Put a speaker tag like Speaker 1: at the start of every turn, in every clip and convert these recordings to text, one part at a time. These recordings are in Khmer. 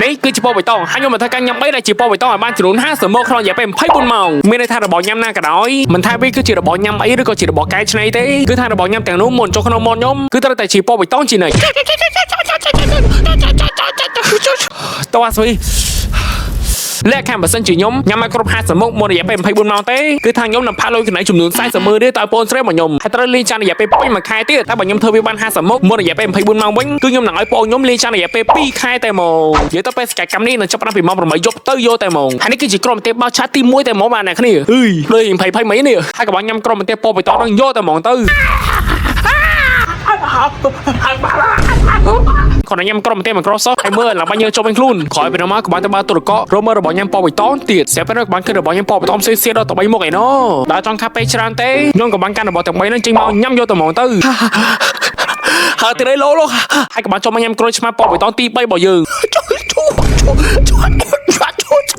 Speaker 1: នេះគឺជាពោបៃតងហើយខ្ញុំមិនថាការញ៉ាំអីដែលជាពោបៃតងឲ្យបានចំនួន50ម៉ោងក្នុងរយៈពេល24ម៉ោងមានន័យថារបស់ញ៉ាំណាក៏ដោយមិនថាវាគឺជារបស់ញ៉ាំអីឬក៏ជារបស់កែច្នៃទេគឺថារបស់ញ៉ាំទាំងនោះមុនចូលក្នុងមាត់ខ្ញុំគឺត្រូវតែជាពោបៃតងជានិច្ចតោះស្វីលក្ខខណ្ឌបើសិនជាខ្ញុំញ៉ាំមកគ្រប់50មុខមុនរយៈពេល24ម៉ោងទេគឺថាខ្ញុំនឹងផាក់លុយកណ្ដៃចំនួន40ម៉ឺនរៀលទៅបងស្រីរបស់ខ្ញុំហើយត្រូវលេងចានរយៈពេលពេញមួយខែទៀតតែបើខ្ញុំធ្វើវាបាន50មុខមុនរយៈពេល24ម៉ោងវិញគឺខ្ញុំនឹងឲ្យបងខ្ញុំលេងចានរយៈពេល2ខែតែហ្មងនិយាយទៅពេលសកម្មនេះនឹងចាប់ផ្ដើមពីម៉ោង8យប់ទៅយកតែហ្មងហើយនេះគឺជាក្រុមទេបោឆាទី1តែហ្មងបាទអ្នកគ្នាអើយលើ20មីនេះហើយក៏បានញ៉ាំក្រុមទេពោបៃតងនឹងយកតែហ្មងទៅគាត់ញ៉ាំក្រុមទេ Microsoft ហើយមើលឡើងបាញ់យើងចូលវិញខ្លួនក្រោយពីនោះមកក៏បានទៅបើទូរកករមើលរបស់ញ៉ាំពោបៃតងទៀតស្រាប់តែក៏បានឃើញរបស់ញ៉ាំពោបៃតងផ្សេងៗដល់ទៅ3មុខឯណោះដល់ចង់ខាប់ពេកច្រើនទេខ្ញុំក៏បានកាន់របស់ទាំង3ហ្នឹងចេញមកញ៉ាំយកតែហ្មងទៅហើយទីនេះលោហើយក៏បានចូលមកញ៉ាំក្រូចឆ្មាពោបៃតងទី3របស់យើ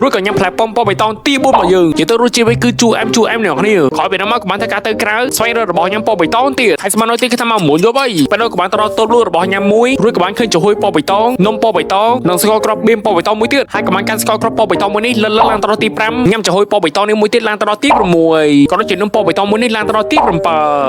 Speaker 1: ងរួចក៏ញ៉ាំផ្លែប៉ុំពោបៃតងទី4របស់យើងនិយាយទៅរសជាតិវាគឺជូរអែមអ្នកគ្នាក្រោយពីនោះមកក៏បានធ្វើការទៅក្រៅស្វែងរករបស់ញ៉ាំពោបៃតងទៀតហើយស្មាននៅទីគឺថាមក9យប់អីពេលនោះក៏បានទៅរកទល់លក់របស់ញ៉ាំមួយរួចក៏បានឃើញចំហុយពោបៃតងនំពោបៃតងនិងស្ករគ្រាប់បៀមពោបៃតងមួយទៀតហើយក៏បានកាន់ស្ករគ្រាប់ពោបៃតងមួយនេះលិតឡើងទៅដល់ទី5ញ៉ាំចំហុយពោបៃតងនេះមួយទៀតឡើងទៅដល់ទី6ក៏ដូចជានំពោបៃតងមួយនេះឡើងទៅដល់ទី7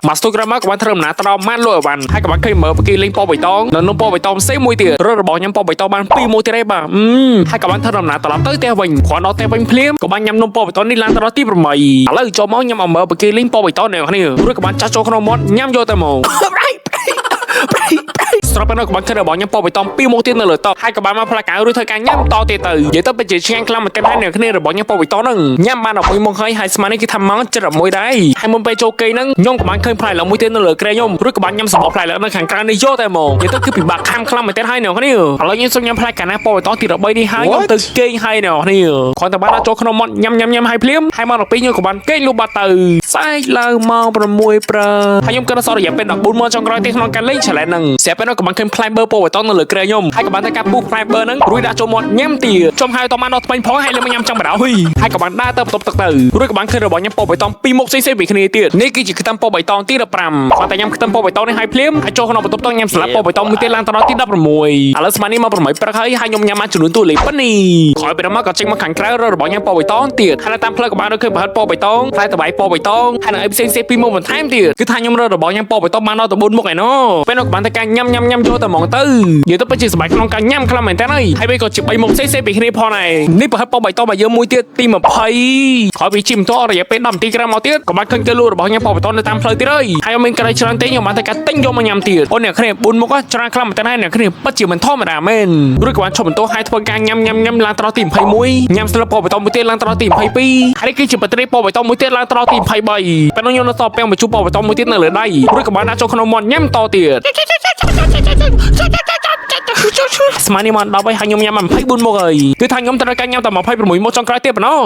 Speaker 1: មកស្ទូក្រមក៏បានធ្វើដំណើរទៅដល់ម៉ានលក់អីវ៉ាន់ហើយក៏បានឃើញមើលបកគីលេងពោបៃតងនិងនំពោបៃតងផ្សេងមួយទៀតរករបស់ញ៉ាំពោបៃតងបាន2មួយទៀតឯងបាទហើយក៏បានធ្វើដំណើរត្រឡប់ទៅផ្ទះវិញគ្រាន់ដល់ផ្ទះវិញភ្លាមក៏បានញ៉ាំនំពោបៃតងនេះឡើងទៅដល់ទី8ឥឡូវចូលមកញ៉ាំអំបិលបកគីលេងពោបៃតងអ្នកគ្នារួចក៏បានចាស់ចូលក្នុងមាត់ញ៉ាំយកតែហ្មងស្របពេលនោះក៏បានឃើញរបស់ញ៉ាំពោបៃតង2មុខទៀតនៅលើតុហើយក៏បានមកផ្លាកៅឬធ្វើការញ៉ាំតទៀតទៅនិយាយទៅពិតជាឆ្ងាញ់ខ្លាំងមែនទែនហើយអ្នកគ្នារបស់ញ៉ាំពោបៃតងហ្នឹងញ៉ាំបាន11មុខហើយស្មាននេះគឺថាម៉ោង7:01ដែរហើយមុនពេលចូលគេហ្នឹងខ្ញុំក៏បានឃើញផ្លែឡើងមួយទៀតនៅលើក្រែខ្ញុំរួចក៏បានញ៉ាំសម្បកផ្លែឡើងនៅខាងក្រៅនេះយកតែហ្មងនិយាយទៅគឺពិបាកខាំខ្លាំងមែនទែនហើយអ្នកគ្នាឥឡូវខ្ញុំសុំញ៉ាំផ្លែកាណាពោបៃតងទី13នេះហើយខ្ញុំទៅគេងហើយអ្នកគ្នាគ្រាន់តែបានចូលក្នុងមាត់ញ៉ាំហើយភ្លាមហើយមកដល់ពេលខ្ញុំក៏បានគេងលុបបាត់ទៅស្អែកឡើងម៉ោង6ព្រឹកហើយខ្ញុំគិតថាសរយៈពេល14ម៉ោងចុងក្រោយទេក្នុងការលេង challenge ហ្នឹងស្រាប់ពេលនោះក៏បានឃើញផ្លែបឺពោបៃតងនៅលើក្រែខ្ញុំហើយក៏បានតែការពុះផ្លែបឺហ្នឹងរួចដាក់ចូលមាត់ញ៉ាំទៀតចំហើយតបានដល់ថ្មីផងហើយលើមកញ៉ាំចាំបដៅហើយក៏បានដើរទៅបន្ទប់ទឹកទៅរួចក៏បានឃើញរបស់ញ៉ាំពោបៃតង2មុខផ្សេងៗពីគ្នាទៀតនេះគឺជាខ្ទឹមពោបៃតងទី15គាត់តែញ៉ាំខ្ទឹមពោបៃតងនេះឲ្យភ្លាមហើយចូលក្នុងបន្ទប់ទឹកញ៉ាំស្លាប់ពោបៃតងមួយទៀតឡើងទៅដល់ទី16ឥឡូវស្មាននេះមក8ព្រឹកហើយខ្ញុំញ៉ាំបានចំនួនទូលេប៉ុណ្នេះក្រោយពីនោះមកក៏ចេញមកខាងក្រៅរករបស់ញ៉ាំពោបៃតងទៀតហើយតាមផ្លូវក៏បានរកឃើញប្រហិតពោបៃតងផ្លែតបៃពោបៃតងហើយនឹងអីផ្សេងៗពីមុខបន្ថែមទៀតគឺថាខ្ញុំរករបស់ញ៉ាំពោបៃតងបានដល់ទៅ4មុខឯណោះពេលនោះក៏បានតែការញ៉ាំយកតែហ្មងទៅនិយាយទៅពិតជាសប្បាយក្នុងការញ៉ាំខ្លាំងមែនតើហើយវាក៏ជា3មុខផ្សេងៗពីគ្នាផងដែរនេះប្រហិតពោបៃតងរបស់យើងមួយទៀតទី20ក្រោយពីជីមតរយៈពេល10នាទីក្រោយមកទៀតក៏បានឃើញគេលក់របស់ញ៉ាំពោបៃតងនៅតាមផ្លូវទៀតហើយមានក្រីច្រើនទេខ្ញុំបានតែការទិញយកមកញ៉ាំទៀតអូអ្នកគ្នា4មុខច្រើនខ្លាំងមែនតើអ្នកគ្នាពិតជាមិនធម្មតាមែនរួចក៏បានឈប់បន្ទោសឲ្យធ្វើការញ៉ាំឡើងដល់ទី21ញ៉ាំស្លឹកពោបៃតងមួយទៀតឡើងដល់ទី22ហើយគឺជាបត្រីពោបៃតងមួយទៀតឡើងដល់ទី23ពេលនោះខ្ញុំនៅសល់ពេលមកជួបពោបៃតងមួយទៀតនៅលើដៃរួចក៏បានដាក់ចូលក្នុងមាត់ញ៉ាំតទៀតស្មាននេះមកដល់ហើយខ្ញុំញ៉ាំ24មុខហើយគឺថាខ្ញុំត្រូវការញ៉ាំតែ26មុខចុងក្រោយទៀតប៉ុណ្ណោះ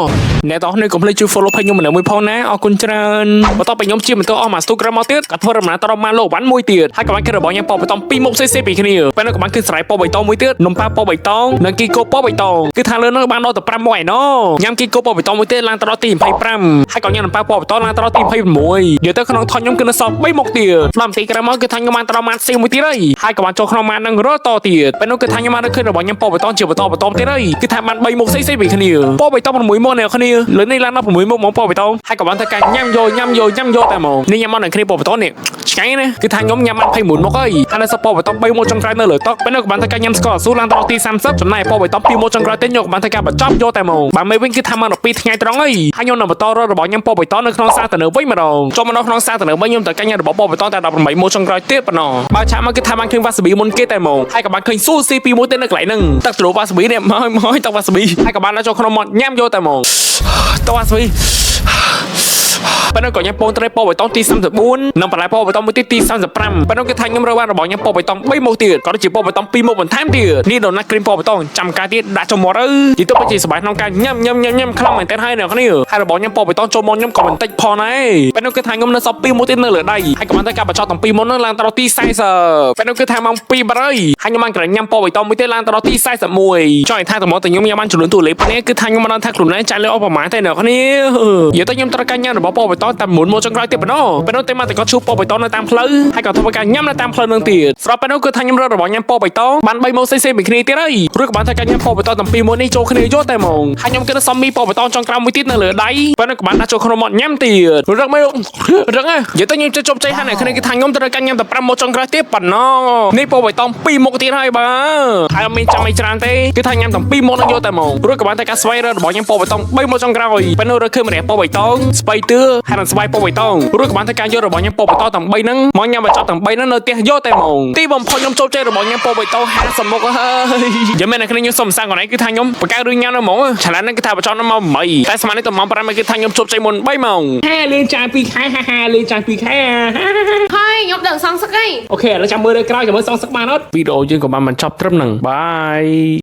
Speaker 1: អ្នកទាំងនេះកុំភ្លេចជួយ follow page ខ្ញុំម្នាក់មួយផងណាអរគុណច្រើនបន្ទាប់ពីខ្ញុំជាបន្តអស់មក Instagram មកទៀតក៏ធ្វើដំណើរទៅដល់ម៉ាឡូវ៉ាន់មួយទៀតហើយក៏បានឃើញរបស់ញ៉ាំពោបៃតង2មុខផ្សេងៗពីគ្នាពេលនោះក៏បានឃើញស្រែពោបៃតងមួយទៀតនំប៉ាពោបៃតងនិងគីកូពោបៃតងគឺថាលើនោះបានដល់ទៅ5មុខឯណោះញ៉ាំគីកូពោបៃតងមួយទៀតឡើងទៅដល់ទី25ហើយក៏ញ៉ាំនំប៉ាពោបៃតងឡើងទៅដល់ទី26និយាយទៅក្នុងថនខ្ញុំគឺនៅសល់3មុខទៀតដល់ទីក្រោយមកគឺថាខ្ញុំបានទៅដល់ម៉ានស៊ីមួយទៀតហើយក៏បានចូលក្នុងម៉ាននឹងរត់តទៀតពេលនោះគឺថាខ្ញុំបានឃើញរបស់ញ៉ាំពោបៃតងជាបន្តទៀតគឺថាបាន3មុខផ្សេងៗពីគ្នាពោបៃតង6មុខអ្នកគ្នាលើនេះឡើងដល់6មុខមកពោបៃតងហើយក៏បានតែការញ៉ាំយកតែហ្មងនេះញ៉ាំមកនឹងគ្នាពោបៃតងនេះឆ្ងាញ់ណាគឺថាខ្ញុំញ៉ាំបាន21មុខហើយហើយនៅសល់ពោបៃតង3មុខចុងក្រោយនៅលើតុពេលនោះក៏បានតែការញ៉ាំស្ករស៊ូឡើងដល់ទី30ចំណែកពោបៃតង2មុខចុងក្រោយទៀតខ្ញុំក៏បានតែការបញ្ចប់យកតែហ្មងបើមិនវិញគឺថាមក12ថ្ងៃត្រង់ហើយខ្ញុំនៅបន្តរករបស់ញ៉ាំពោបៃតងនៅក្នុងសាទៅនៅវិញម្ដងចូលមកនៅក្នុងសាទៅនៅវិញខ្ញុំត្រូវការញ៉ាំរបស់ពោបៃតងតែ18មុខចុងក្រោយទៀតប៉ុណ្ណោះបើឆាក់មកគឺថាបានឃើញវ៉ាសាប៊ីមុនគេតែហ្មងហើយក៏បានឃើញស៊ូស៊ី2មុខទៀតនៅកន្លែងហ្នឹងទឹកជ្រោះវ៉ាសាប៊ីនេះមកទឹកវ៉ាសាប៊ីហើយក៏បានដាក់ចូលក្នុងមាត់ញ៉ាំយកតែហ្មងទឹកវ៉ាសាប៊ីពេលនោះក៏ញ៉ាំពងត្រីពោបៃតងទី34និងបន្លែពោបៃតងមួយទៀតទី35ពេលនោះគឺថាខ្ញុំរើបានរបស់ញ៉ាំពោបៃតង3មុខទៀតក៏ដូចជាពោបៃតង2មុខបន្ថែមទៀតនេះដូណាត់គ្រីមពោបៃតងចាំការទៀតដាក់ចូលមាត់ទៅនិយាយទៅពិតជាសប្បាយក្នុងការញ៉ាំខ្លាំងមែនតើហើយអ្នកគ្នាហើយរបស់ញ៉ាំពោបៃតងចូលមាត់ខ្ញុំក៏បន្តិចផងដែរពេលនោះគឺថាខ្ញុំនៅសល់2មុខទៀតនៅលើដៃហើយក៏បានតែការបញ្ចប់ទាំង2មុខនោះឡើងដល់ទី40ពេលនោះគឺថាម៉ោង2បាត់ហើយខ្ញុំបានក្រញ៉ាំពោបៃតងមួយទៀតឡើងដល់ទី41ចង់ឲ្យថាទៅខ្ញុំញ៉ាំបានចំនួនទូលេប៉ុណ្ណេះគឺថាខ្ញុំមិនដឹងថាខ្លួនឯងចាក់លើអស់ប្រមាណទេអ្នកគ្នានិយាយទៅខ្ញុំត្រូវការញ៉ាំរបស់ពោបៃត តតែមុនមកចុងក្រោយទៀតប៉ុណ្ណោះពេលនោះតែមកតែគាត់ឈូសពណ៌បៃតងនៅតាមផ្លូវហើយក៏ធ្វើការញ៉ាំនៅតាមផ្លូវនឹងទៀតស្រាប់ពេលនោះគឺថាខ្ញុំរករបស់ញ៉ាំពណ៌បៃតងបាន3ម៉ោងផ្សេងៗពីគ្នាទៀតហើយព្រោះក៏បានថាការញ៉ាំពណ៌បៃតងទាំងពីរម៉ូតនេះចូលគ្នាយកតែហ្មងហើយខ្ញុំគិតថាសំមីពណ៌បៃតងចុងក្រោយមួយទៀតនៅលើដៃពេលនោះក៏បានដាក់ចូលក្នុងមាត់ញ៉ាំទៀតរឹកមែនរឹកហ៎និយាយទៅខ្ញុំជោគជ័យហើយគ្នាគឺថាខ្ញុំត្រូវការញ៉ាំតែ5ម៉ោងចុងក្រោយទៀតប៉ុណ្ណោះនេះពណ៌បៃតង2មុខទៀតហើយបាទហើយអត់មានចាំអីច្រើនទេគឺថាញ៉ាំទាំង2មុខនឹងយកតែហ្មងព្រោះក៏បានតែការស្វែងរករបស់ញ៉ាំពណ៌បៃតង3មុខចុងក្រោយពេលនោះរកឃើញម្រះពណ៌បៃតងស្បៃទឿហើយនឹងស្បៃពណ៌បៃតងព្រោះក៏បានតែការយករបស់ញ៉ាំពណ៌បៃតងទាំង3ហ្នឹងមកញ៉ាំបញ្ចប់ទាំង3ហ្នឹងនៅផ្ទះយកតែហ្មងទីបំផុតខ្ញុំចូលចិត្តរបស់ញ៉ាំពណ៌បៃតង50មុខហើយយ៉ាងមែនតែគ្នាខ្ញុំសុំសាំងកន្លែងគឺថាខ្ញុំបកកៅរឿងញ៉ាំនៅហ្មងឆាឡានហ្នឹងគឺថាបញ្ចប់នៅម៉ោង8តែស្មាននេះទៅម៉ោង5គឺថាខ្ញុំជប់ជ័យមុន3ម៉ោងលេងចាយ2ខែលេងចាយ2ខែ
Speaker 2: ហើយខ្ញុំដឹងសងសឹកអី
Speaker 1: អូខេឥឡូវចាំមើលលើក្រោយចាំមើលសងសឹកបានអត់វីដេអូយើងក៏បានបញ្ចប់ត្រឹមហ្នឹងបាយ